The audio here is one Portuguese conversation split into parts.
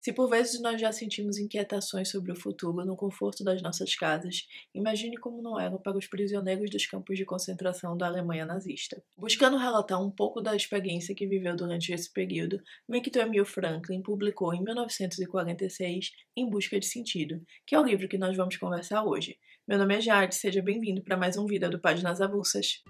Se por vezes nós já sentimos inquietações sobre o futuro no conforto das nossas casas, imagine como não era para os prisioneiros dos campos de concentração da Alemanha nazista. Buscando relatar um pouco da experiência que viveu durante esse período, Victor Emil Franklin publicou em 1946 Em Busca de Sentido, que é o livro que nós vamos conversar hoje. Meu nome é Jade, seja bem-vindo para mais um vídeo do Páginas Avulsas.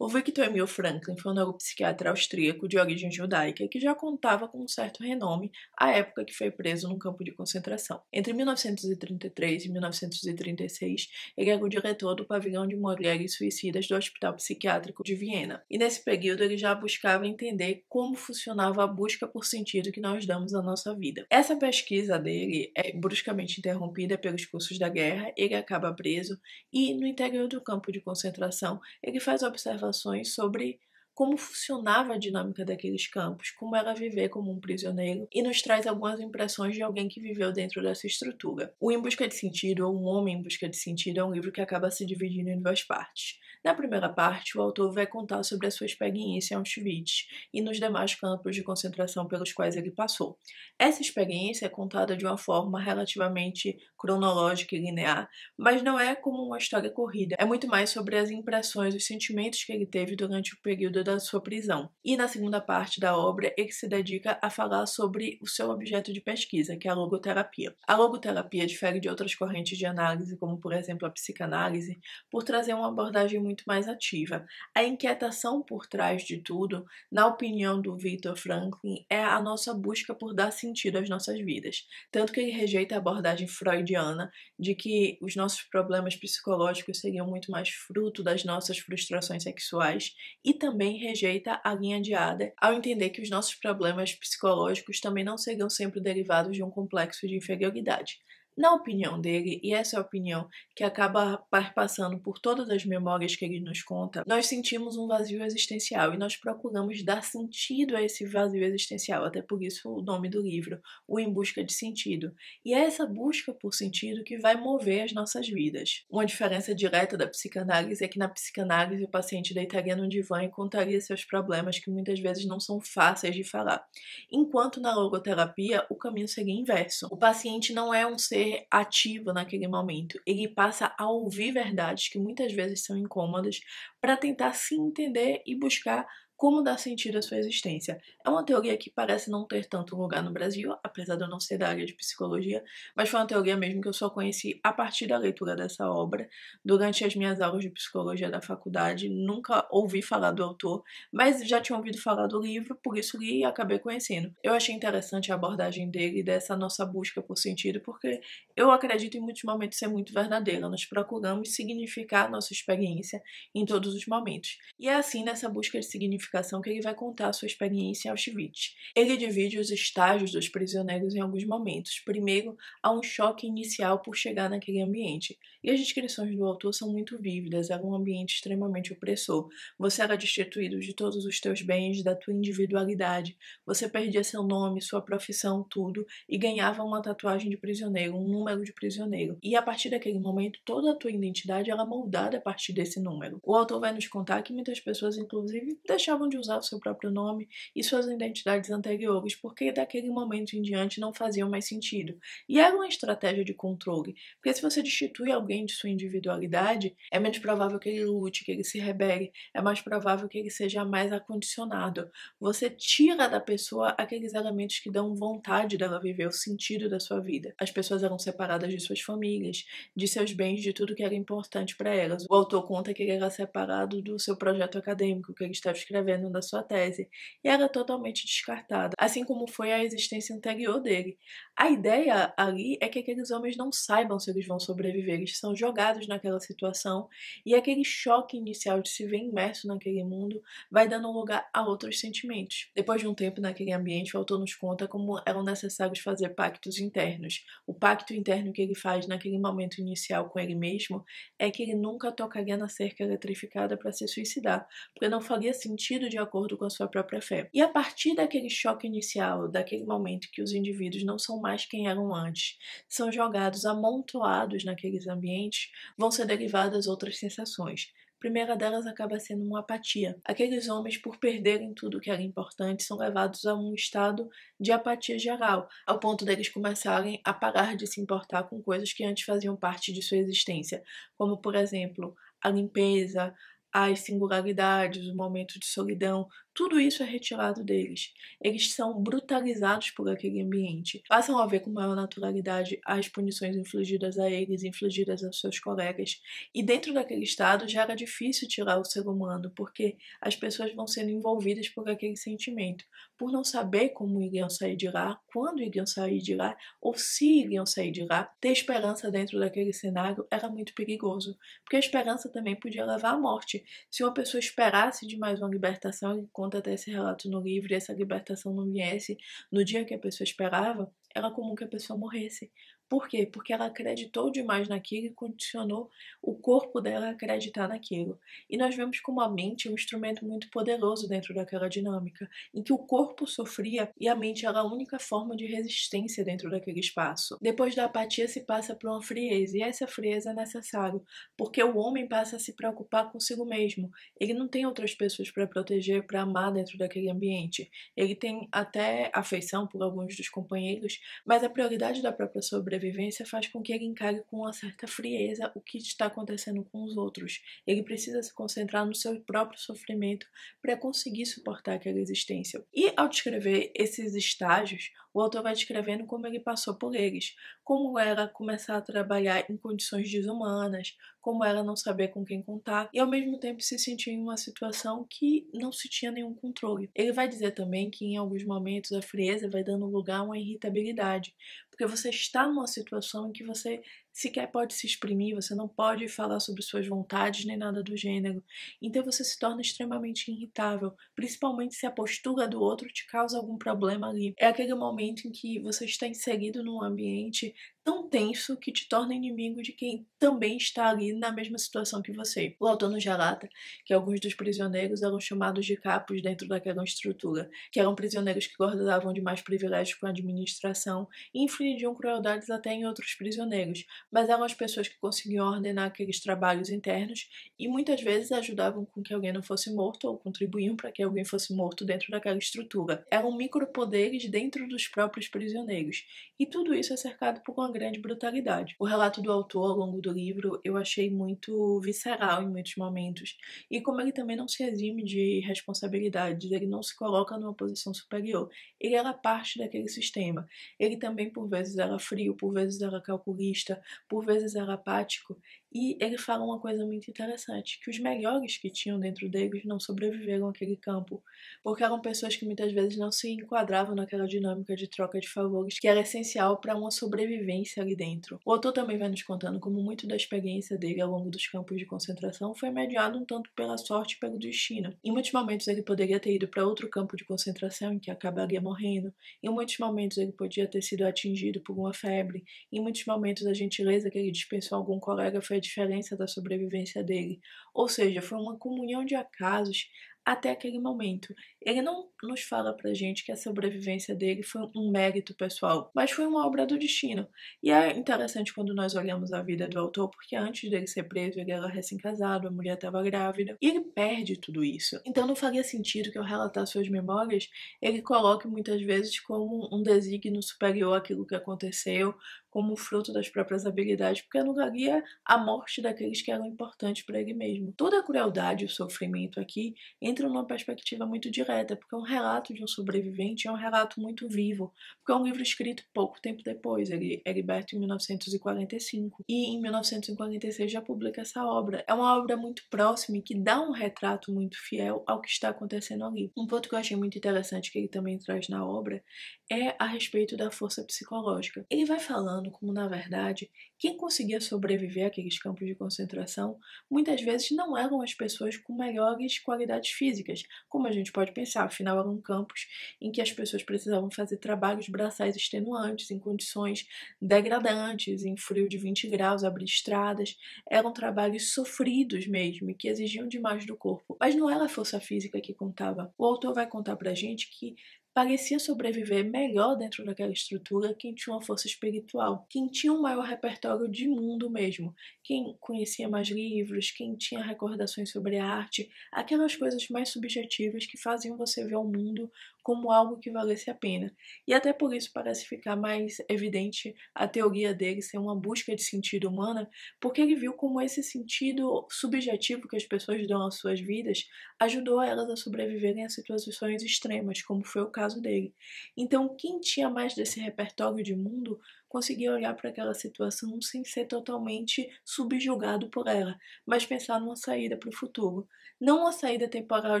O Victor Emil Franklin foi um neuropsiquiatra austríaco de origem judaica que já contava com um certo renome à época que foi preso num campo de concentração. Entre 1933 e 1936, ele era o diretor do pavilhão de mulheres suicidas do Hospital Psiquiátrico de Viena. E nesse período ele já buscava entender como funcionava a busca por sentido que nós damos à nossa vida. Essa pesquisa dele é bruscamente interrompida pelos cursos da guerra, ele acaba preso e no interior do campo de concentração ele faz observações sobre como funcionava a dinâmica daqueles campos, como era viver como um prisioneiro, e nos traz algumas impressões de alguém que viveu dentro dessa estrutura. O Em Busca de Sentido, ou Um Homem em Busca de Sentido, é um livro que acaba se dividindo em duas partes. Na primeira parte, o autor vai contar sobre a sua experiência em Auschwitz e nos demais campos de concentração pelos quais ele passou. Essa experiência é contada de uma forma relativamente cronológica e linear, mas não é como uma história corrida, é muito mais sobre as impressões, os sentimentos que ele teve durante o período da sua prisão. E na segunda parte da obra, ele se dedica a falar sobre o seu objeto de pesquisa, que é a logoterapia. A logoterapia difere de outras correntes de análise, como por exemplo a psicanálise, por trazer uma abordagem muito mais ativa. A inquietação por trás de tudo, na opinião do Victor Franklin, é a nossa busca por dar sentido às nossas vidas. Tanto que ele rejeita a abordagem freudiana de que os nossos problemas psicológicos seriam muito mais fruto das nossas frustrações sexuais, e também rejeita a linha de Adler ao entender que os nossos problemas psicológicos também não seriam sempre derivados de um complexo de inferioridade. Na opinião dele, e essa é a opinião que acaba perpassando por todas as memórias que ele nos conta, nós sentimos um vazio existencial e nós procuramos dar sentido a esse vazio existencial, até por isso o nome do livro, O Em Busca de Sentido. E é essa busca por sentido que vai mover as nossas vidas. Uma diferença direta da psicanálise é que na psicanálise o paciente deitaria no divã e contaria seus problemas que muitas vezes não são fáceis de falar. Enquanto na logoterapia o caminho seria inverso. O paciente não é um ser ativo naquele momento, ele passa a ouvir verdades que muitas vezes são incômodas para tentar se entender e buscar como dar sentido à sua existência. É uma teoria que parece não ter tanto lugar no Brasil, apesar de eu não ser da área de psicologia, mas foi uma teoria mesmo que eu só conheci a partir da leitura dessa obra. Durante as minhas aulas de psicologia da faculdade, nunca ouvi falar do autor, mas já tinha ouvido falar do livro, por isso li e acabei conhecendo. Eu achei interessante a abordagem dele, dessa nossa busca por sentido, porque eu acredito em muitos momentos ser muito verdadeira. Nós procuramos significar a nossa experiência em todos os momentos. E é assim, nessa busca de significação, que ele vai contar a sua experiência em Auschwitz. Ele divide os estágios dos prisioneiros em alguns momentos. Primeiro, há um choque inicial por chegar naquele ambiente. E as descrições do autor são muito vívidas, era um ambiente extremamente opressor. Você era destituído de todos os teus bens, da tua individualidade. Você perdia seu nome, sua profissão, tudo, e ganhava uma tatuagem de prisioneiro, um número de prisioneiro. E a partir daquele momento, toda a tua identidade era moldada a partir desse número. O autor vai nos contar que muitas pessoas, inclusive, deixavam de usar o seu próprio nome e suas identidades anteriores, porque daquele momento em diante não faziam mais sentido. E era uma estratégia de controle, porque se você destitui alguém de sua individualidade, é menos provável que ele lute, que ele se rebele, é mais provável que ele seja mais acondicionado. Você tira da pessoa aqueles elementos que dão vontade dela viver o sentido da sua vida. As pessoas eram separadas de suas famílias, de seus bens, de tudo que era importante para elas. O autor conta que ele era separado do seu projeto acadêmico, que ele estava escrevendo da sua tese, e era totalmente descartada, assim como foi a existência anterior dele. A ideia ali é que aqueles homens não saibam se eles vão sobreviver, eles são jogados naquela situação, e aquele choque inicial de se ver imerso naquele mundo vai dando lugar a outros sentimentos. Depois de um tempo naquele ambiente, o autor nos conta como eram necessários fazer pactos internos. O pacto interno que ele faz naquele momento inicial com ele mesmo é que ele nunca tocaria na cerca eletrificada para se suicidar, porque não faria sentido de acordo com a sua própria fé. E a partir daquele choque inicial, daquele momento que os indivíduos não são mais quem eram antes, são jogados amontoados naqueles ambientes, vão ser derivadas outras sensações. primeira delas acaba sendo uma apatia. Aqueles homens, por perderem tudo que era importante, são levados a um estado de apatia geral, ao ponto deles começarem a parar de se importar com coisas que antes faziam parte de sua existência, como, por exemplo, a limpeza, as singularidades, o momento de solidão, tudo isso é retirado deles. Eles são brutalizados por aquele ambiente. Passam a ver com maior naturalidade as punições infligidas a eles, infligidas aos seus colegas. E dentro daquele estado já era difícil tirar o ser humano, porque as pessoas vão sendo envolvidas por aquele sentimento. Por não saber como iriam sair de lá, quando iriam sair de lá, ou se iriam sair de lá, ter esperança dentro daquele cenário era muito perigoso. Porque a esperança também podia levar à morte. Se uma pessoa esperasse demais uma libertação, ele conta até esse relato no livro, e essa libertação não viesse no dia que a pessoa esperava, era comum que a pessoa morresse. Por quê? Porque ela acreditou demais naquilo e condicionou o corpo dela a acreditar naquilo. E nós vemos como a mente é um instrumento muito poderoso dentro daquela dinâmica, em que o corpo sofria e a mente era a única forma de resistência dentro daquele espaço. Depois da apatia se passa por uma frieza, e essa frieza é necessária, porque o homem passa a se preocupar consigo mesmo. Ele não tem outras pessoas para proteger, para amar dentro daquele ambiente. Ele tem até afeição por alguns dos companheiros, mas a prioridade da própria sobrevivência faz com que ele encare com uma certa frieza o que está acontecendo com os outros. Ele precisa se concentrar no seu próprio sofrimento para conseguir suportar aquela existência. E ao descrever esses estágios, o autor vai descrevendo como ele passou por eles, como era começar a trabalhar em condições desumanas, como era não saber com quem contar e ao mesmo tempo se sentir em uma situação que não se tinha nenhum controle. Ele vai dizer também que em alguns momentos a frieza vai dando lugar a uma irritabilidade, porque você está numa situação em que você sequer pode se exprimir, você não pode falar sobre suas vontades nem nada do gênero. Então você se torna extremamente irritável, principalmente se a postura do outro te causa algum problema ali. É aquele momento em que você está inserido num ambiente tão tenso que te torna inimigo de quem também está ali na mesma situação que você. O autor nos relata que alguns dos prisioneiros eram chamados de capos dentro daquela estrutura, que eram prisioneiros que gozavam de mais privilégios com a administração e infligiam crueldades até em outros prisioneiros, mas eram as pessoas que conseguiam ordenar aqueles trabalhos internos e muitas vezes ajudavam com que alguém não fosse morto ou contribuíam para que alguém fosse morto dentro daquela estrutura. Eram micropoderes dentro dos próprios prisioneiros. E tudo isso é cercado por uma grande brutalidade. O relato do autor ao longo do livro eu achei muito visceral em muitos momentos. E como ele também não se exime de responsabilidades, ele não se coloca numa posição superior. Ele era parte daquele sistema. Ele também por vezes era frio, por vezes era calculista, por vezes era apático. E ele fala uma coisa muito interessante, que os melhores que tinham dentro deles não sobreviveram àquele campo, porque eram pessoas que muitas vezes não se enquadravam naquela dinâmica de troca de favores, que era essencial para uma sobrevivência ali dentro. O autor também vai nos contando como muito da experiência dele ao longo dos campos de concentração foi mediado um tanto pela sorte e pelo destino. Em muitos momentos ele poderia ter ido para outro campo de concentração em que acabaria morrendo, em muitos momentos ele podia ter sido atingido por uma febre, em muitos momentos a gentileza que ele dispensou a algum colega foi a diferença da sobrevivência dele. Ou seja, foi uma comunhão de acasos até aquele momento. Ele não nos fala pra gente que a sobrevivência dele foi um mérito pessoal, mas foi uma obra do destino. E é interessante quando nós olhamos a vida do autor, porque antes dele ser preso, ele era recém-casado, a mulher estava grávida, e ele perde tudo isso. Então não faria sentido que ao relatar suas memórias, ele coloque muitas vezes como um desígnio superior àquilo que aconteceu, como fruto das próprias habilidades, porque anularia a morte daqueles que eram importantes para ele mesmo. Toda a crueldade e o sofrimento aqui entram numa perspectiva muito direta, porque é um relato de um sobrevivente, é um relato muito vivo, porque é um livro escrito pouco tempo depois, ele é liberto em 1945, e em 1946 já publica essa obra. É uma obra muito próxima e que dá um retrato muito fiel ao que está acontecendo ali. Um ponto que eu achei muito interessante que ele também traz na obra é a respeito da força psicológica. Ele vai falando como, na verdade, quem conseguia sobreviver àqueles campos de concentração muitas vezes não eram as pessoas com melhores qualidades físicas, como a gente pode pensar, afinal eram campos em que as pessoas precisavam fazer trabalhos braçais extenuantes, em condições degradantes, em frio de 20 graus, abrir estradas, eram trabalhos sofridos mesmo, e que exigiam demais do corpo. Mas não era a força física que contava. O autor vai contar pra gente que parecia sobreviver melhor dentro daquela estrutura quem tinha uma força espiritual, quem tinha um maior repertório de mundo mesmo, quem conhecia mais livros, quem tinha recordações sobre arte, aquelas coisas mais subjetivas que faziam você ver o mundo como algo que valesse a pena. E até por isso parece ficar mais evidente a teoria dele ser uma busca de sentido humana, porque ele viu como esse sentido subjetivo que as pessoas dão às suas vidas ajudou elas a sobreviverem a situações extremas, como foi o caso dele. Então, quem tinha mais desse repertório de mundo conseguia olhar para aquela situação sem ser totalmente subjugado por ela, mas pensar numa saída para o futuro. Não uma saída temporal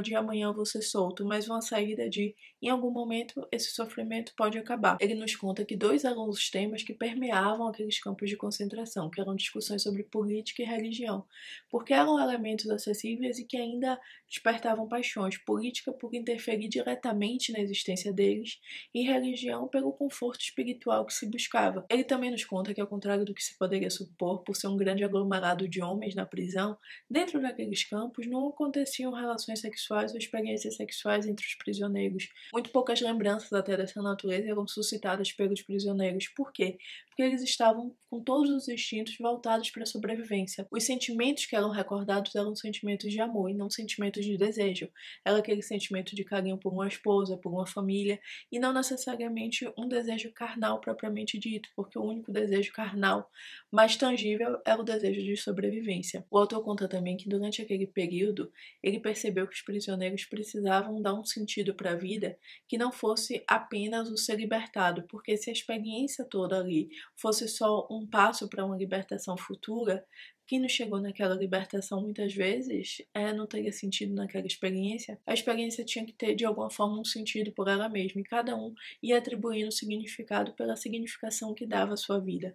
de amanhã eu vou ser solto, mas uma saída de em algum momento esse sofrimento pode acabar. Ele nos conta que dois eram os temas que permeavam aqueles campos de concentração, que eram discussões sobre política e religião, porque eram elementos acessíveis e que ainda despertavam paixões. Política por interferir diretamente na existência deles e religião pelo conforto espiritual que se buscava. Ele também nos conta que, ao contrário do que se poderia supor, por ser um grande aglomerado de homens na prisão, dentro daqueles campos não aconteciam relações sexuais ou experiências sexuais entre os prisioneiros. Muito poucas lembranças até dessa natureza eram suscitadas pelos prisioneiros. Por quê? Porque eles estavam com todos os instintos voltados para a sobrevivência. Os sentimentos que eram recordados eram sentimentos de amor e não sentimentos de desejo. Era aquele sentimento de carinho por uma esposa, por uma família, e não necessariamente um desejo carnal propriamente dito, porque o único desejo carnal mais tangível era o desejo de sobrevivência. O autor conta também que durante aquele período ele percebeu que os prisioneiros precisavam dar um sentido para a vida que não fosse apenas o ser libertado, porque se a experiência toda ali fosse só um passo para uma libertação futura, quem não chegou naquela libertação muitas vezes não teria sentido naquela experiência. A experiência tinha que ter de alguma forma um sentido por ela mesma e cada um ia atribuindo significado pela significação que dava à sua vida.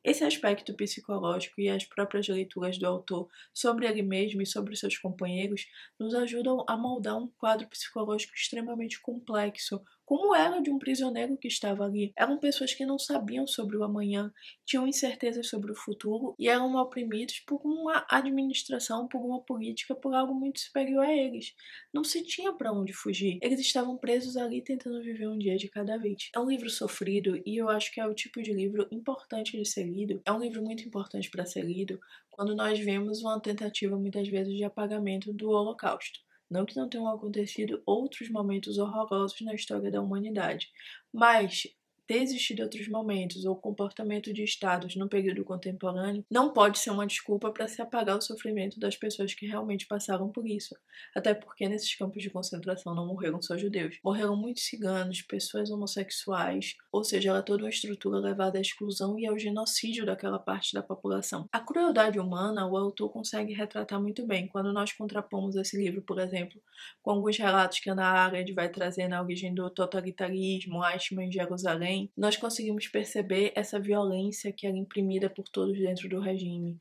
Esse aspecto psicológico e as próprias leituras do autor sobre ele mesmo e sobre seus companheiros nos ajudam a moldar um quadro psicológico extremamente complexo, como era de um prisioneiro que estava ali. Eram pessoas que não sabiam sobre o amanhã, tinham incertezas sobre o futuro e eram oprimidos por uma administração, por uma política, por algo muito superior a eles. Não se tinha para onde fugir. Eles estavam presos ali tentando viver um dia de cada vez. É um livro sofrido e eu acho que é o tipo de livro importante de ser lido. É um livro muito importante para ser lido quando nós vemos uma tentativa muitas vezes de apagamento do Holocausto. Não que não tenham acontecido outros momentos horrorosos na história da humanidade, mas ter existido outros momentos ou comportamento de estados no período contemporâneo não pode ser uma desculpa para se apagar o sofrimento das pessoas que realmente passaram por isso. Até porque nesses campos de concentração não morreram só judeus. Morreram muitos ciganos, pessoas homossexuais, ou seja, era toda uma estrutura levada à exclusão e ao genocídio daquela parte da população. A crueldade humana o autor consegue retratar muito bem quando nós contrapomos esse livro, por exemplo, com alguns relatos que a Hannah Arendt vai trazer na origem do totalitarismo, Eichmann em Jerusalém. Nós conseguimos perceber essa violência que era imprimida por todos dentro do regime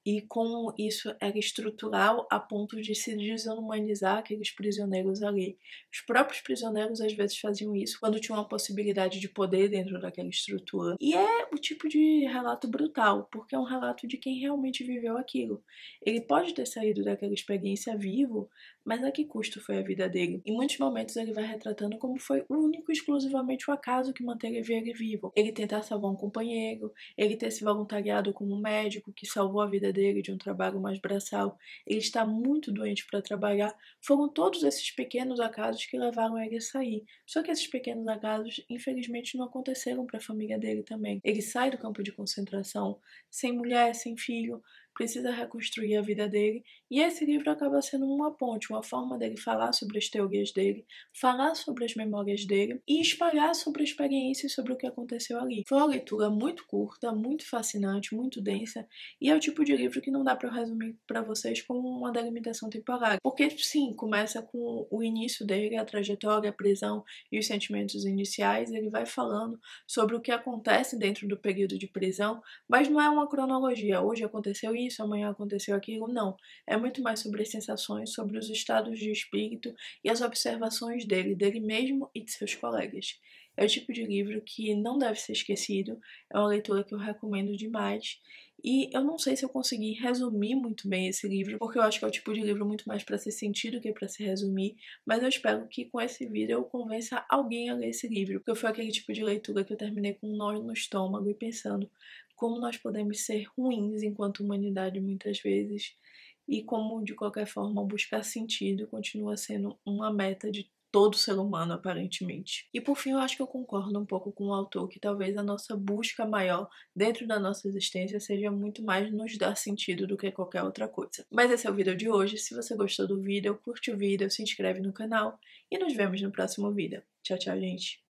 e como isso era estrutural a ponto de se desumanizar aqueles prisioneiros ali. Os próprios prisioneiros às vezes faziam isso quando tinham uma possibilidade de poder dentro daquela estrutura. E é o tipo de relato brutal, porque é um relato de quem realmente viveu aquilo. Ele pode ter saído daquela experiência vivo, mas a que custo foi a vida dele? Em muitos momentos ele vai retratando como foi o único e exclusivamente o acaso que manteve ele vivo. Ele tentar salvar um companheiro, ele ter se voluntariado como médico que salvou a vida dele de um trabalho mais braçal, ele está muito doente para trabalhar. Foram todos esses pequenos acasos que levaram ele a sair. Só que esses pequenos acasos, infelizmente, não aconteceram para a família dele também. Ele sai do campo de concentração sem mulher, sem filho, precisa reconstruir a vida dele, e esse livro acaba sendo uma ponte, uma forma dele falar sobre as teorias dele, falar sobre as memórias dele e espalhar sobre a experiência e sobre o que aconteceu ali. Foi uma leitura muito curta, muito fascinante, muito densa, e é o tipo de livro que não dá para resumir para vocês com uma delimitação temporária, porque sim, começa com o início dele, a trajetória, a prisão e os sentimentos iniciais, ele vai falando sobre o que acontece dentro do período de prisão, mas não é uma cronologia, hoje aconteceu isso, amanhã aconteceu aquilo, não. É muito mais sobre as sensações, sobre os estados de espírito e as observações dele mesmo e de seus colegas. É o tipo de livro que não deve ser esquecido, é uma leitura que eu recomendo demais E eu não sei se eu consegui resumir muito bem esse livro, porque eu acho que é o tipo de livro muito mais para ser sentido que para se resumir, mas eu espero que com esse vídeo eu convença alguém a ler esse livro, porque foi aquele tipo de leitura que eu terminei com um nó no estômago e pensando como nós podemos ser ruins enquanto humanidade muitas vezes, e como de qualquer forma buscar sentido continua sendo uma meta de todo ser humano, aparentemente. E por fim, eu acho que eu concordo um pouco com o autor que talvez a nossa busca maior dentro da nossa existência seja muito mais nos dar sentido do que qualquer outra coisa. Mas esse é o vídeo de hoje. Se você gostou do vídeo, curte o vídeo, se inscreve no canal e nos vemos no próximo vídeo. Tchau, tchau, gente!